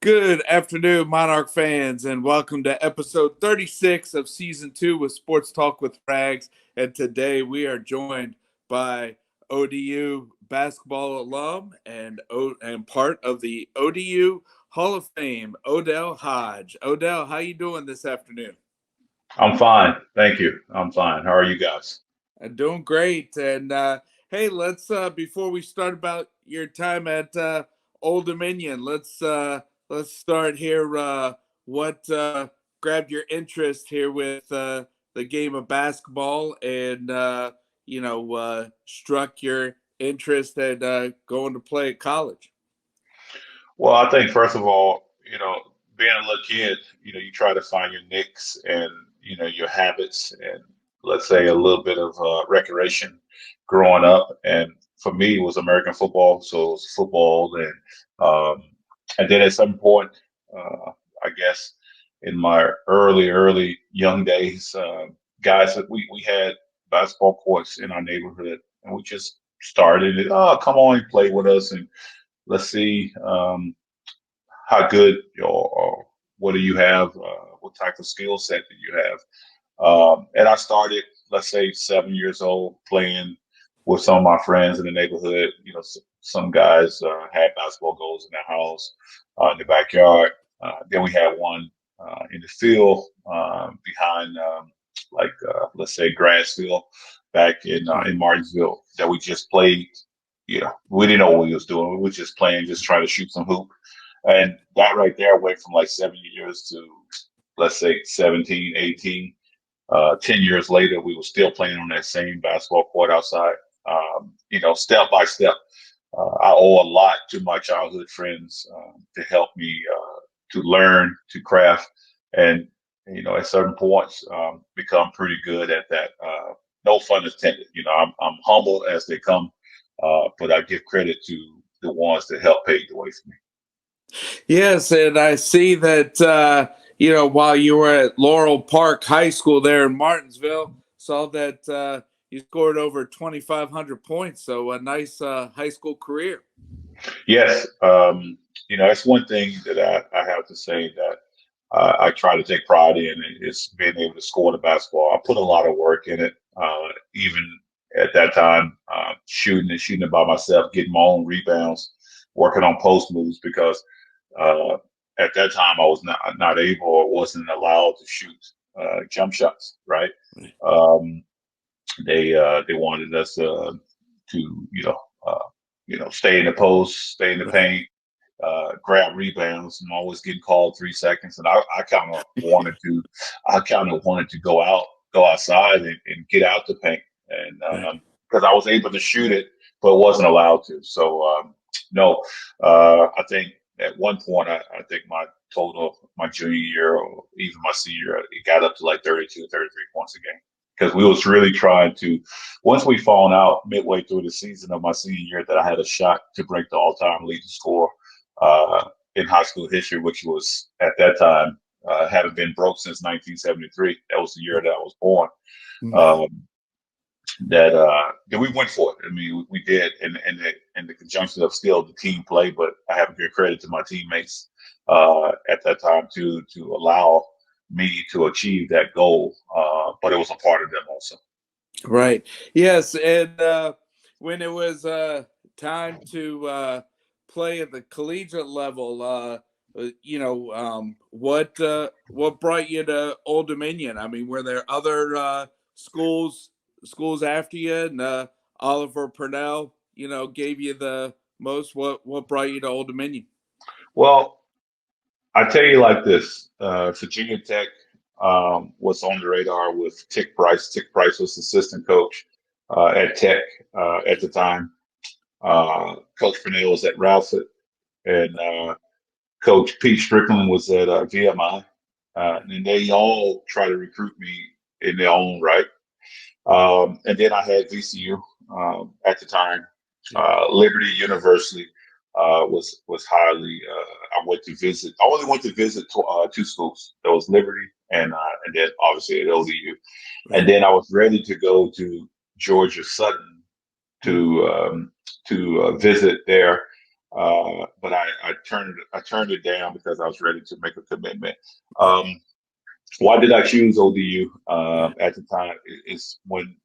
Good afternoon, Monarch fans, and welcome to episode 36 of season 2 with Sports Talk with Frags. And today we are joined by ODU basketball alum and part of the ODU Hall of Fame, Odell Hodge. Odell, how you doing this afternoon? I'm fine. Thank you. I'm fine. How are you guys? Doing great. And hey, let's before we start about your time at Old Dominion, let's start here. What grabbed your interest here with the game of basketball, and struck your interest at going to play at college? Well, I think first of all, being a little kid, you try to find your nicks and your habits and let's say a little bit of recreation growing up. And for me, it was American football, so it was football, um, and then at some point, I guess in my early young days, guys that we had basketball courts in our neighborhood, and we just started it. Oh, come on and play with us, and let's see how good or what do you have, what type of skill set do you have. And I started, let's say, 7 years old, playing with some of my friends in the neighborhood. Some guys had basketball goals in their house, in the backyard. Then we had one in the field behind, let's say, grass field back in Martinsville that we just played. We didn't know what we was doing. We were just playing, just trying to shoot some hoop. And that right there went from like 7 years to, let's say, 17, 18. 10 years later, we were still playing on that same basketball court outside. Step by step. I owe a lot to my childhood friends to help me to learn, to craft, and at certain points, become pretty good at that. No fun intended. I'm humble as they come, but I give credit to the ones that help pave the way for me. Yes, and I see that while you were at Laurel Park High School there in Martinsville, saw that you scored over 2,500 points. So a nice high school career. Yes, that's one thing that I have to say that I try to take pride in is being able to score the basketball. I put a lot of work in it, even at that time, shooting it by myself, getting my own rebounds, working on post moves because uh, at that time I was not able or wasn't allowed to shoot jump shots. Right? Um, they wanted us to stay in the post, stay in the Right. paint, grab rebounds. I'm always getting called 3 seconds, and I kind of wanted to go outside and get out the paint, and Right. because I was able to shoot it, but wasn't allowed to. So no, I think at one point I think my total my junior year or even my senior year, it got up to like 32, 33 points a game because we was really trying to. Once we found out midway through the season of my senior year that I had a shot to break the all-time leading score in high school history, which was at that time hadn't been broke since 1973. That was the year that I was born. Mm. Um, that we went for it. I mean, we did in the conjunction of still the team play, but I have to give credit to my teammates at that time to allow me to achieve that goal. But it was a part of them also. Right. Yes, and when it was time to play at the collegiate level, what brought you to Old Dominion? I mean, were there other schools after you, and Oliver Purnell, gave you the most? What brought you to Old Dominion? Well, I tell you like this, Virginia Tech was on the radar with Tick Price. Tick Price was assistant coach at Tech at the time. Coach Purnell was at Ralphit, and Coach Pete Strickland was at VMI. And they all try to recruit me in their own right. And then I had VCU at the time. Yeah. Liberty University was highly. I went to visit. I only went to visit two schools. There was Liberty and then obviously at ODU. And Right. then I was ready to go to Georgia Sutton Mm. to visit there. but I turned it down because I was ready to make a commitment. Um, why did I choose ODU at the time? It's when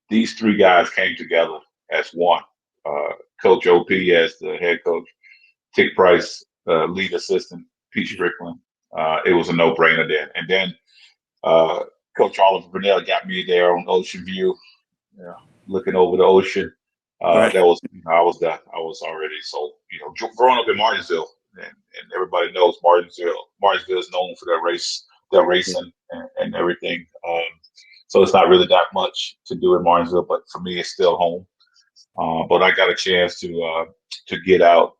these three guys came together as one. Uh, Coach OP as the head coach, Tick Price, lead assistant, Pete Strickland. It was a no-brainer then. And then uh, Coach Oliver Burnell got me there on Ocean View, yeah, looking over the ocean. Right. That was, I was that. I was already so, growing up in Martinsville, and everybody knows Martinsville. Martinsville is known for their racing and everything. So it's not really that much to do in Martinsville, but for me, it's still home. But I got a chance to get out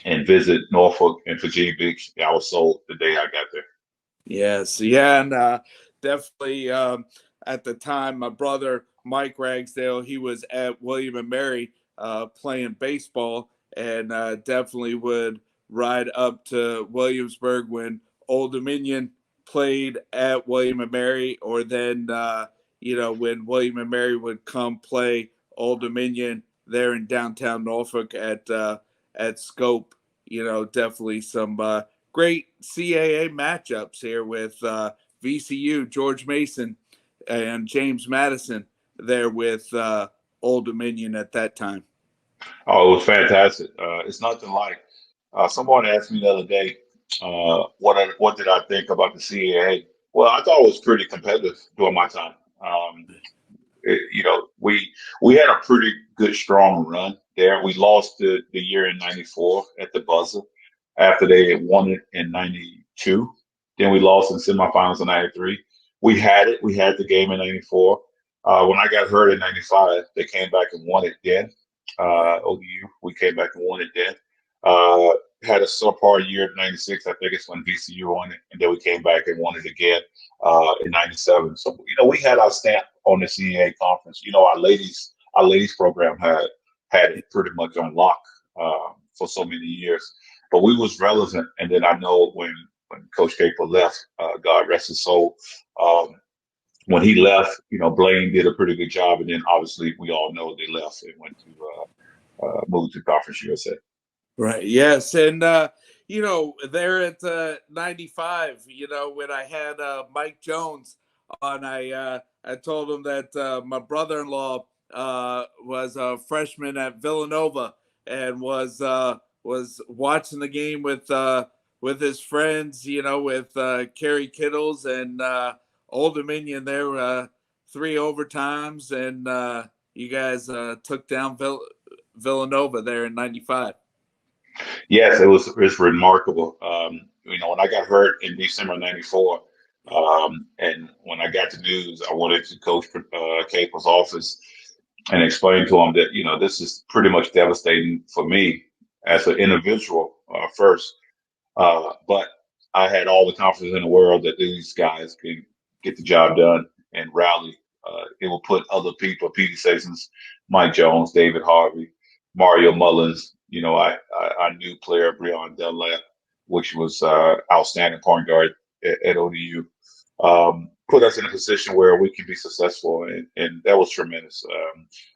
and visit Norfolk and Virginia Beach. I was sold the day I got there. Yes, yeah, and definitely at the time, my brother Mike Ragsdale, he was at William and Mary playing baseball, and definitely would ride up to Williamsburg when Old Dominion played at William and Mary, or then when William and Mary would come play Old Dominion there in downtown Norfolk at Scope. Definitely some. Great CAA matchups here with VCU, George Mason, and James Madison there with Old Dominion at that time. Oh, it was fantastic. It's nothing like. Someone asked me the other day, what did I think about the CAA? Well, I thought it was pretty competitive during my time. We had a pretty good, strong run there. We lost the year in '94 at the buzzer after they had won it in '92. Then we lost in semifinals in '93. We had it. We had the game in '94. When I got hurt in '95, they came back and won it then. ODU, we came back and won it then. Uh, had a subpar year in '96. I think it's when VCU won it, and then we came back and won it again in '97. So we had our stamp on the CAA conference. Our ladies program had it pretty much on lock for so many years. But we was relevant, and then I know when Coach Capel left, God rest his soul. When he left, Blaine did a pretty good job, and then obviously we all know they left and went to move to Conference USA. Right. Yes. And, there at 95, when I had Mike Jones on, I told him that my brother-in-law was a freshman at Villanova and was watching the game with his friends, with Kerry Kittles and Old Dominion there, 3 overtimes, and you guys took down Villanova there in 95. Yes, it's remarkable. When I got hurt in December '94, and when I got the news, I went into Coach Capel's office and explained to him that this is pretty much devastating for me as an individual first, but I had all the confidence in the world that these guys could get the job done and rally. It will put other people, Petey Sessions, Mike Jones, David Harvey, Mario Mullins. I knew player Breon Dunlap, which was outstanding point guard at ODU. Put us in a position where we can be successful, and that was tremendous.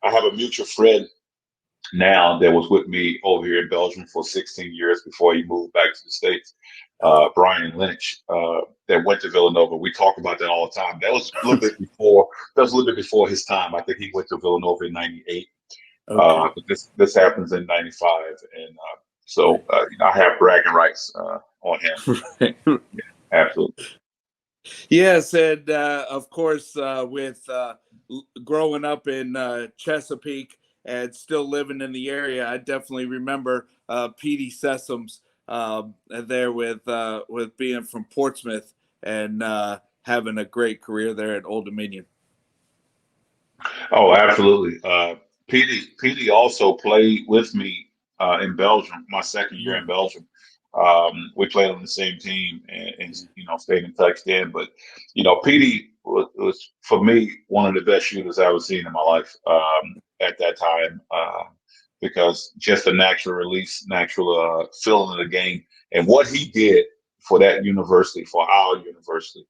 I have a mutual friend now that was with me over here in Belgium for 16 years before he moved back to the States. Brian Lynch, that went to Villanova. We talk about that all the time. That was a little bit before. That was a little bit before his time. I think he went to Villanova in '98. Okay. But this happens in '95, and so I have bragging rights on him. Yeah, absolutely. Yes, and of course, with growing up in Chesapeake and still living in the area, I definitely remember Petey Sessoms there with being from Portsmouth and having a great career there at Old Dominion. Oh, absolutely. Petey also played with me in Belgium, my second year in Belgium. We played on the same team and stayed in touch then. But Petey was for me one of the best shooters I ever seen in my life at that time because just a natural release, natural feeling of the game, and what he did for that university, for our university,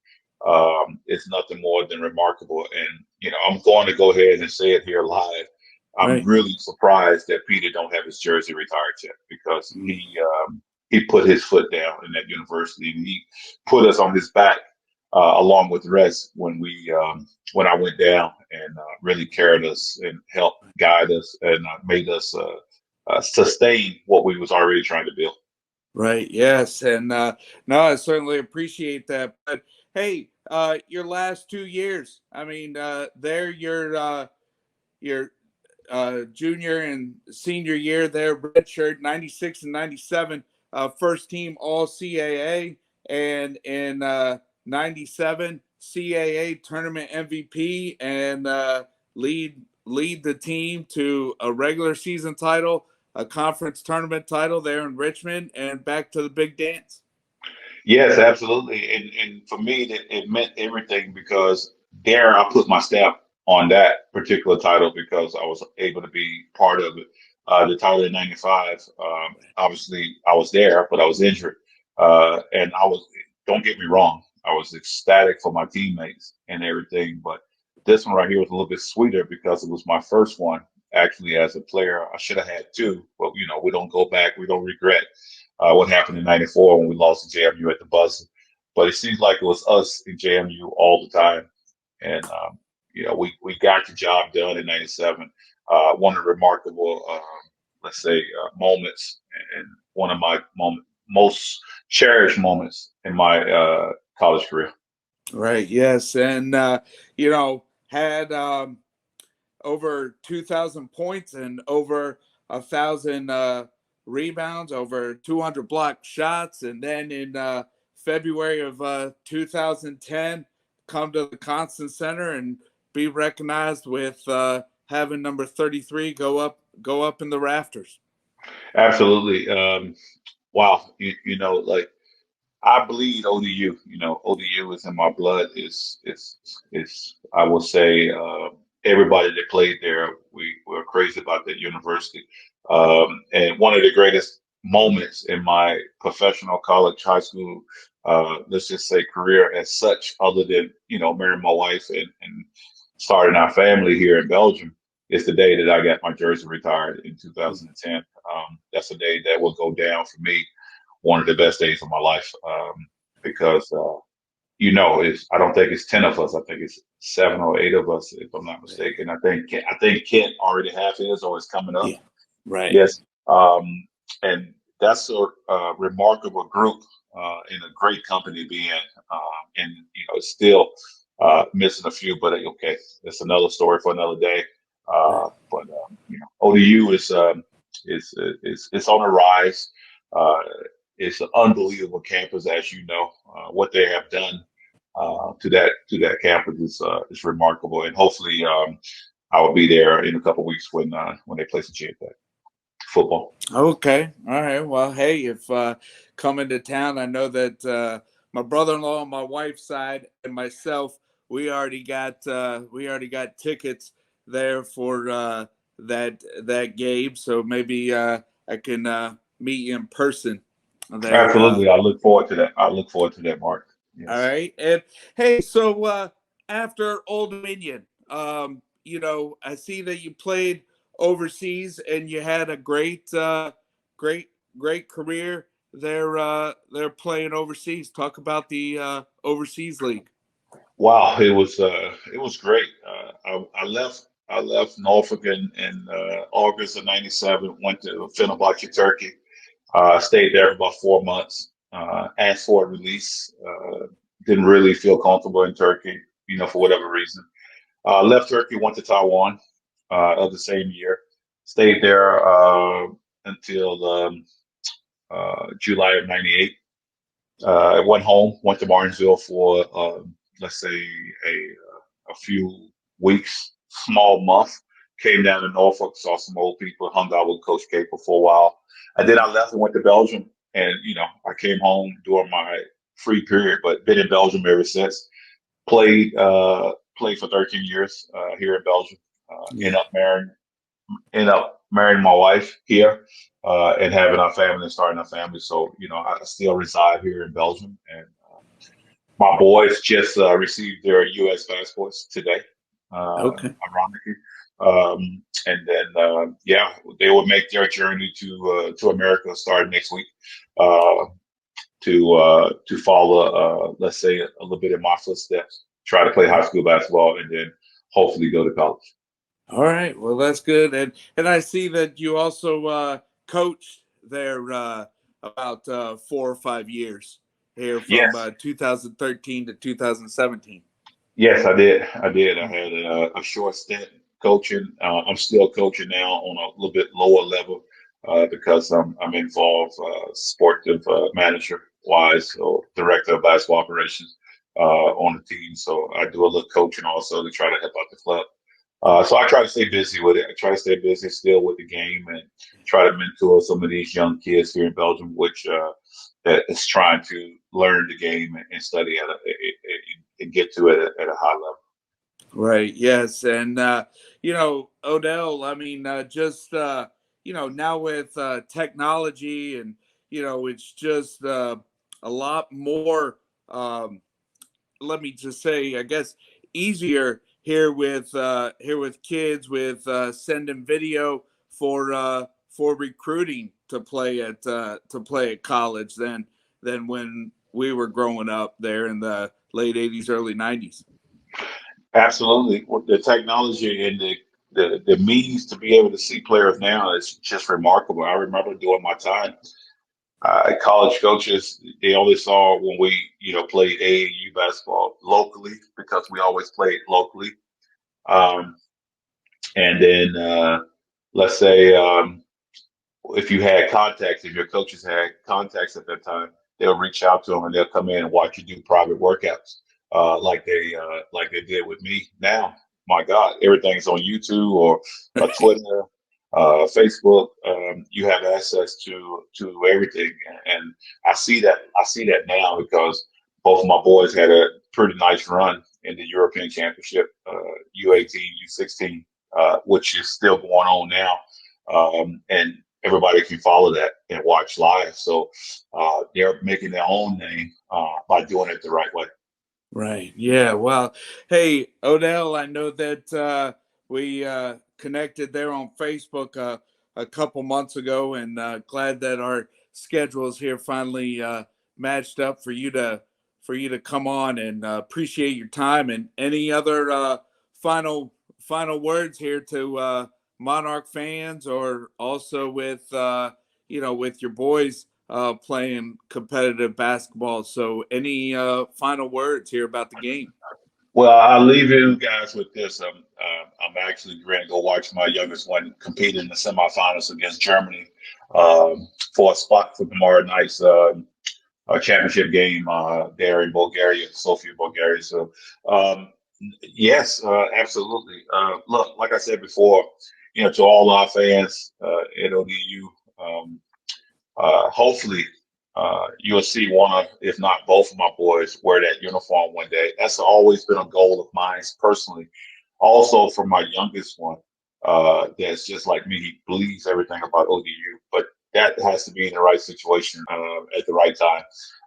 is nothing more than remarkable. And I'm going to go ahead and say it here live. I'm Right. really surprised that Peter don't have his jersey retired yet because Mm. he put his foot down in that university and he put us on his back along with the rest when I went down and really carried us and helped guide us and made us sustain what we was already trying to build. Right. Yes. And no, I certainly appreciate that. But hey, your last 2 years, I mean, there your junior and senior year there, redshirt 96 and 97, first team all CAA, and in 97 CAA tournament MVP, and lead the team to a regular season title, a conference tournament title there in Richmond, and back to the big dance. Yes, absolutely. And for me, it meant everything because there I put my stamp on that particular title because I was able to be part of it. The title in '95, obviously I was there, but I was injured. And don't get me wrong, I was ecstatic for my teammates and everything. But this one right here was a little bit sweeter because it was my first one actually as a player. I should have had two, but we don't go back, we don't regret what happened in '94 when we lost to JMU at the buzzer. But it seems like it was us in JMU all the time. And, we got the job done in '97. One of the remarkable, let's say, moments and one of my most cherished moments in my college career. Right. Yes. And had over 2,000 points and over 1,000 rebounds, over 200 block shots, and then in February of 2010, come to the Constant Center and be recognized with having number 33 go up in the rafters. Absolutely. Wow. Like I bleed ODU. ODU is in my blood. Is I will say everybody that played there, we're crazy about that university. And one of the greatest moments in my professional college, high school, let's just say career as such, other than marrying my wife and starting our family here in Belgium, is the day that I got my jersey retired in 2010. That's a day that will go down for me one of the best days of my life because I don't think it's 10 of us. I think it's 7 or 8 of us, if I'm not mistaken. I think Kent already have his or is coming up. Yeah. Right. Yes, and that's a remarkable group and a great company to be in. And it's still missing a few, but okay, that's another story for another day. Right. But ODU is on the rise. Uh, it's an unbelievable campus, as you know. What they have done to that campus is remarkable, and hopefully I will be there in a couple of weeks when they play some championship football. Okay. All right. Well, hey, if coming to town, I know that my brother-in-law on my wife's side and myself, we already got tickets there for that game. So maybe I can meet you in person there. Absolutely, I look forward to that. I look forward to that, Mark. All Yes. right. And hey, so after Old Dominion, I see that you played overseas and you had a great, great career there. They're playing overseas. Talk about the overseas league. Wow, it was great. I left Norfolk in August of '97. Went to Fenerbahce, Turkey. Stayed there for about 4 months. Asked for a release. Didn't really feel comfortable in Turkey, for whatever reason. Left Turkey, went to Taiwan of the same year. Stayed there until July of '98. Went home, went to Martinsville for let's say a few weeks, small month. Came down to Norfolk, saw some old people, hung out with Coach Caper for a while, and then I left and went to Belgium. And I came home during my free period, but been in Belgium ever since. Played for 13 years here in Belgium. Yeah. Ended up marrying my wife here and having our family and starting our family. So I still reside here in Belgium, and my boys just received their U.S. passports today. Okay. Ironically, And then, yeah, they will make their journey to America starting next week uh, to follow, let's say, a little bit in my footsteps. Try to play high school basketball, and then hopefully go to college. All right. Well, that's good. And I see that you also coached there about 4 or 5 years here from Yes, 2013 to 2017. yes, I did. I did. I had a short stint coaching. I'm still coaching now on a little bit lower level because I'm involved sportive manager wise, so director of basketball operations on the team. So I do a little coaching also to try to help out the club. So I try to stay busy with it. I try to stay busy still with the game and try to mentor some of these young kids here in Belgium, which that is trying to learn the game and study and get to it at a high level. Right. Yes. And Odell, I mean, just now with technology and it's just a lot more. Let me just say, I guess, easier here with kids with sending video for recruiting to play at college than when we were growing up there in the late '80s, early '90s. Absolutely. With the technology and the means to be able to see players now is just remarkable. I remember during my time, college coaches, they only saw when we, played AAU basketball locally because we always played locally. Um, and then let's say if you had contacts, if your coaches had contacts at that time, they'll reach out to them and they'll come in and watch you do private workouts, like they did with me. Now, my God, everything's on YouTube or Twitter, Facebook. You have access to everything, and I see that now because both of my boys had a pretty nice run in the European Championship, U18, U16, which is still going on now. And everybody can follow that and watch live. So they're making their own name by doing it the right way. Right. Yeah. Well, hey, Odell, I know that we connected there on Facebook a couple months ago, and glad that our schedules here finally matched up for you to come on, and appreciate your time. And any other final words here to Monarch fans, or also with with your boys playing competitive basketball. So, any final words here about the game? Well, I'll leave you guys with this. I'm actually going to go watch my youngest one compete in the semifinals against Germany for a spot for tomorrow night's championship game there in Bulgaria, Sofia, Bulgaria. So, yes, absolutely. Look, like I said before, to all our fans at ODU, hopefully you'll see one of, if not both of my boys wear that uniform one day. That's always been a goal of mine personally. Also for my youngest one, that's just like me, he believes everything about ODU, but that has to be in the right situation at the right time.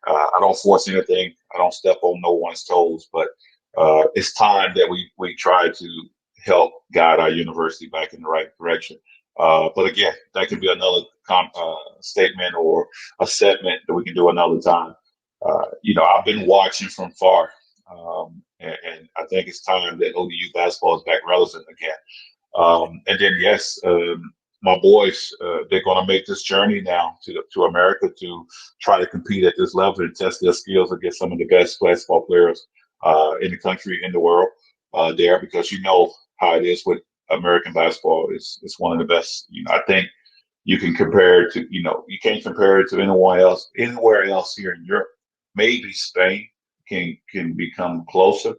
I don't force anything. I don't step on no one's toes, but it's time that we try to help guide our university back in the right direction. But again, that could be another statement or a segment that we can do another time. I've been watching from far, and I think it's time that ODU basketball is back relevant again. And then, yes, my boys, they're going to make this journey now to America to try to compete at this level and test their skills against some of the best basketball players in the country, in the world, there, because you know how it is with American basketball. It's one of the best. I think you can compare it to, you can't compare it to anyone else, anywhere else here in Europe. Maybe Spain can become closer,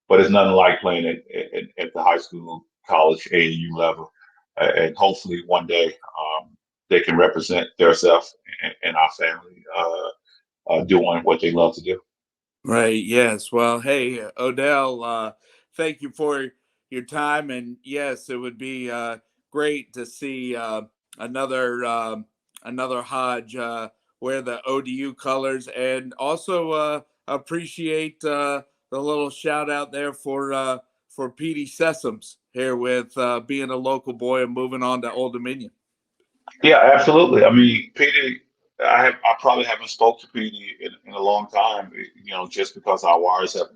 but it's nothing like playing at the high school, college, AAU level. And hopefully one day they can represent themselves and our family doing what they love to do. Right. Yes. Well, hey, Odell, thank you for your time. And yes, it would be great to see another Hodge wear the ODU colors, and also appreciate the little shout out there for Petey Sessoms here with being a local boy and moving on to Old Dominion. Yeah, absolutely. I mean, Petey, I probably haven't spoke to Petey in a long time, just because our wires have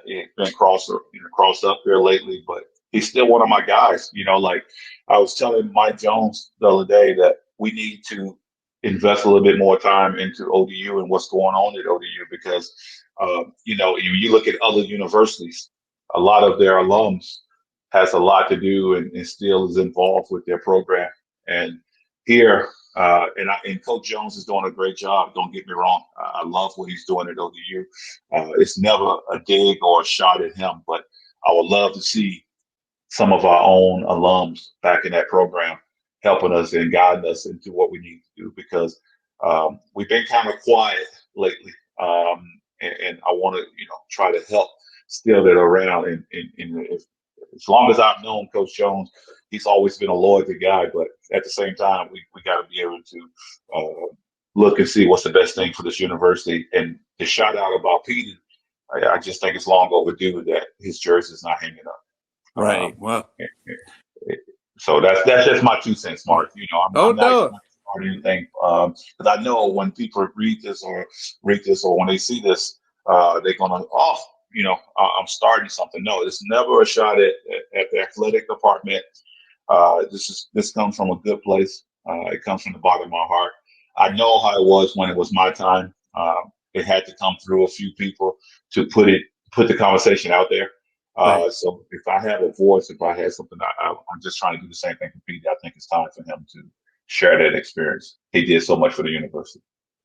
been crossed up here lately. But he's still one of my guys. Like I was telling Mike Jones the other day that we need to invest a little bit more time into ODU and what's going on at ODU because, you look at other universities, a lot of their alums has a lot to do and still is involved with their program. And here, and Coach Jones is doing a great job. Don't get me wrong. I love what he's doing at ODU. It's never a dig or a shot at him, but I would love to see some of our own alums back in that program helping us and guiding us into what we need to do because we've been kind of quiet lately. And I want to, try to help steer that around. And as long as I've known Coach Jones, he's always been a loyalty guy. But at the same time, we got to be able to look and see what's the best thing for this university. And the shout out about Petey, I just think it's long overdue that his jersey is not hanging up. Right. Well, so that's just my 2 cents, Mark. I'm not going to start anything because I know when people read this or when they see this, they're gonna I'm starting something. No, it's never a shot at the athletic department. This comes from a good place. It comes from the bottom of my heart. I know how it was when it was my time. It had to come through a few people to put the conversation out there. Right. So if I have a voice, if I had something, I'm just trying to do the same thing for Petey. I think it's time for him to share that experience. He did so much for the university.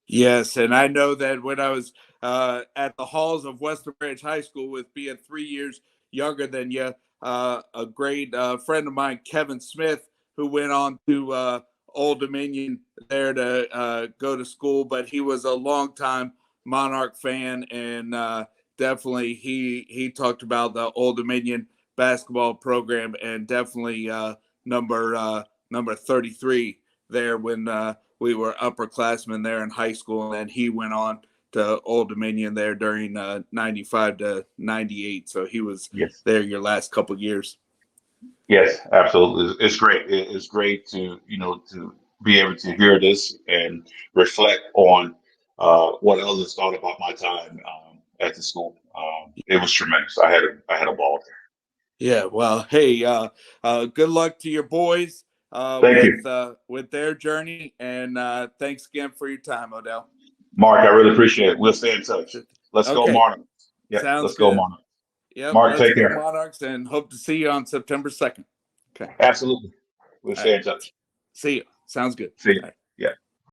Yes, and I know that when I was at the halls of Western Branch High School, with being 3 years younger than you, a great friend of mine, Kevin Smith, who went on to Old Dominion there to go to school, but he was a longtime Monarch fan, and definitely he talked about the Old Dominion basketball program, and definitely number 33 there when we were upperclassmen there in high school, and he went on to Old Dominion there during 95 to 98. So he was there your last couple of years. Yes, absolutely. It's great. It's great to be able to hear this and reflect on what others thought about my time at the school. It was tremendous. I had a ball there. Yeah. Well, hey, good luck to your boys. Thank you. With their journey, and thanks again for your time, Odell. Mark, I really appreciate it. We'll stay in touch. Let's go Monarchs. Yeah, let's go Monarchs. Yep, Mark, take care. Monarchs, and hope to see you on September 2nd. Okay. Absolutely. We'll stay in touch. See you. Sounds good. See you. Yeah.